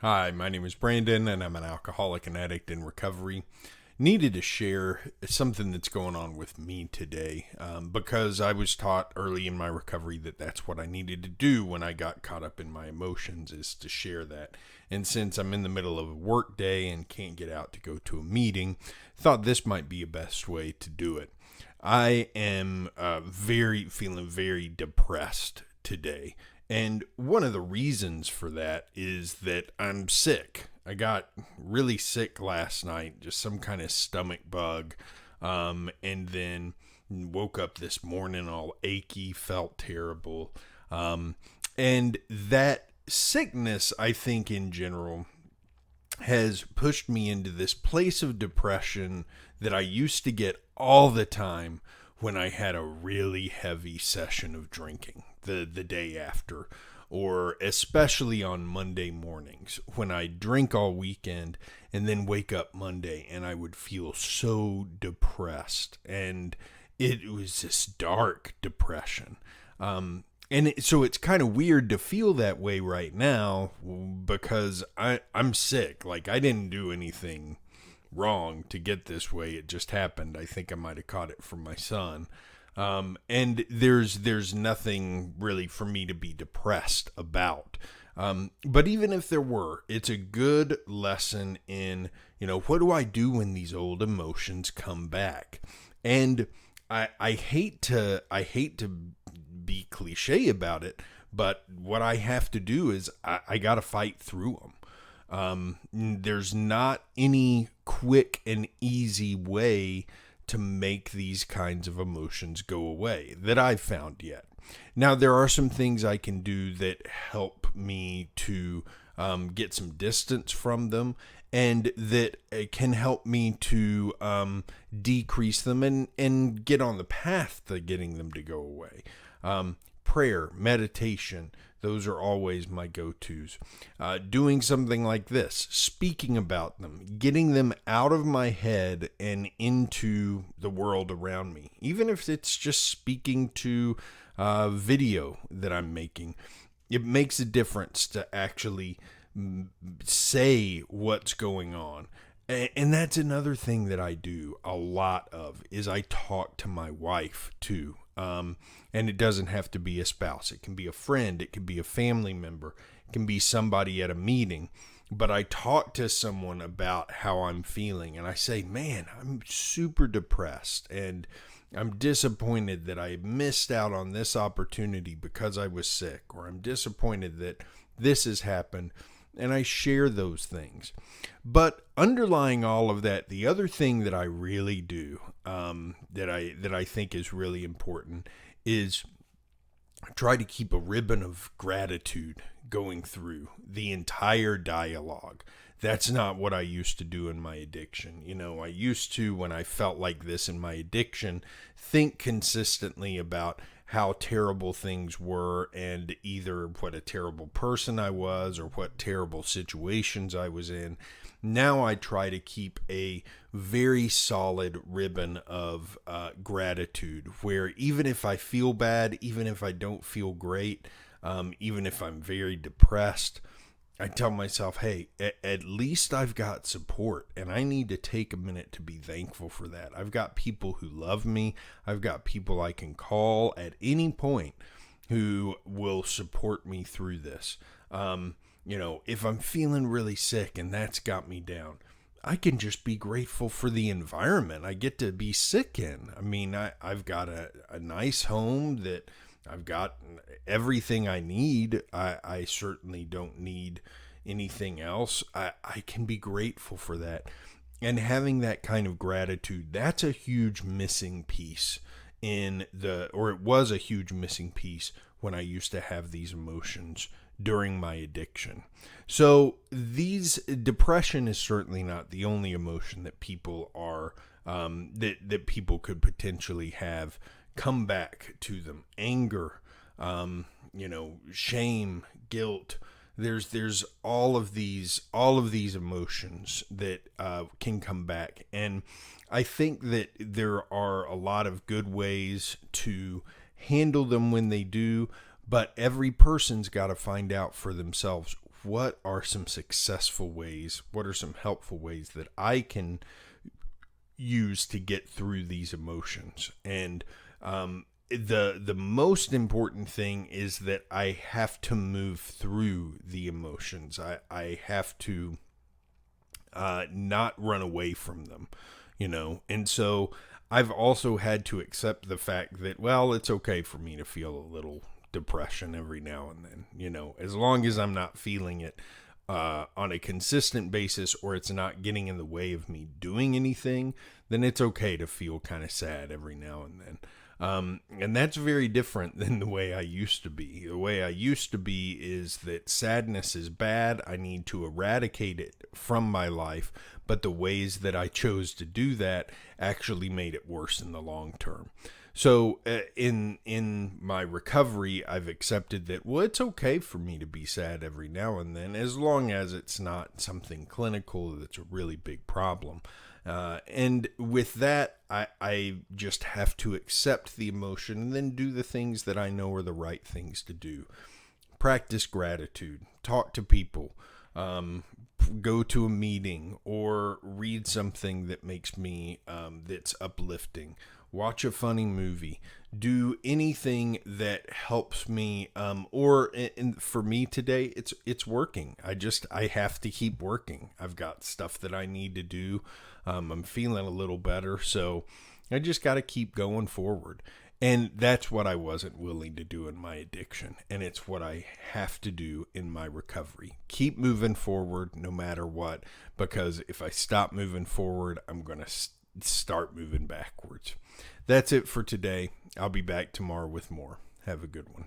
Hi, my name is Brandon, and I'm an alcoholic and addict in recovery. Needed to share something that's going on with me today because I was taught early in my recovery that that's what I needed to do when I got caught up in my emotions, is to share that. And since I'm in the middle of a work day and can't get out to go to a meeting, thought this might be a best way to do it. I am feeling very depressed today. And one of the reasons for that is that I'm sick. I got really sick last night, just some kind of stomach bug, and then woke up this morning all achy, felt terrible. And that sickness, I think in general, has pushed me into this place of depression that I used to get all the time when I had a really heavy session of drinking the day after, or especially on Monday mornings when I drink all weekend and then wake up Monday and I would feel so depressed, and it was this dark depression. So it's kind of weird to feel that way right now because I'm sick. Like, I didn't do anything wrong to get this way. It just happened. I think I might have caught it from my son. And there's nothing really for me to be depressed about. But even if there were, it's a good lesson in, what do I do when these old emotions come back? And I hate to be cliche about it, but what I have to do is I got to fight through them. There's not any quick and easy way to make these kinds of emotions go away that I've found yet. Now, there are some things I can do that help me to get some distance from them, and that can help me to decrease them and get on the path to getting them to go away. Prayer, meditation, those are always my go-tos. Doing something like this, speaking about them, getting them out of my head and into the world around me. Even if it's just speaking to video that I'm making, it makes a difference to actually say what's going on. And that's another thing that I do a lot of, is I talk to my wife too. And it doesn't have to be a spouse. It can be a friend. It can be a family member. It can be somebody at a meeting. But I talk to someone about how I'm feeling, and I say, man, I'm super depressed, and I'm disappointed that I missed out on this opportunity because I was sick, or I'm disappointed that this has happened. And I share those things. But underlying all of that, the other thing that I really do, that I think is really important, is try to keep a ribbon of gratitude going through the entire dialogue. That's not what I used to do in my addiction. I used to, when I felt like this in my addiction, think consistently about how terrible things were, and either what a terrible person I was or what terrible situations I was in. Now I try to keep a very solid ribbon of gratitude, where even if I feel bad, even if I don't feel great, even if I'm very depressed, I tell myself, hey, at least I've got support, and I need to take a minute to be thankful for that. I've got people who love me. I've got people I can call at any point who will support me through this. If I'm feeling really sick and that's got me down, I can just be grateful for the environment I get to be sick in. I mean, I've got a nice home that I've got everything I need. I certainly don't need anything else. I can be grateful for that. And having that kind of gratitude, that's a huge missing piece it was a huge missing piece when I used to have these emotions during my addiction. So depression is certainly not the only emotion that people are, that people could potentially have come back to them. Anger, shame, guilt. There's all of these emotions that can come back, and I think that there are a lot of good ways to handle them when they do, but every person's got to find out for themselves, what are some successful ways, what are some helpful ways that I can use to get through these emotions. And the most important thing is that I have to move through the emotions. I have to not run away from them, and so I've also had to accept the fact that, well, it's okay for me to feel a little depression every now and then, as long as I'm not feeling it on a consistent basis, or it's not getting in the way of me doing anything, then it's okay to feel kind of sad every now and then. And that's very different than the way I used to be. The way I used to be is that sadness is bad. I need to eradicate it from my life. But the ways that I chose to do that actually made it worse in the long term. So in my recovery, I've accepted that, well, it's okay for me to be sad every now and then, as long as it's not something clinical that's a really big problem. And with that, I just have to accept the emotion and then do the things that I know are the right things to do. Practice gratitude, talk to people, go to a meeting, or read something that makes me, that's uplifting. Watch a funny movie, do anything that helps me, or for me today, it's working. I have to keep working. I've got stuff that I need to do. I'm feeling a little better, so I just got to keep going forward. And that's what I wasn't willing to do in my addiction. And it's what I have to do in my recovery. Keep moving forward no matter what, because if I stop moving forward, I'm going to start moving backwards. That's it for today. I'll be back tomorrow with more. Have a good one.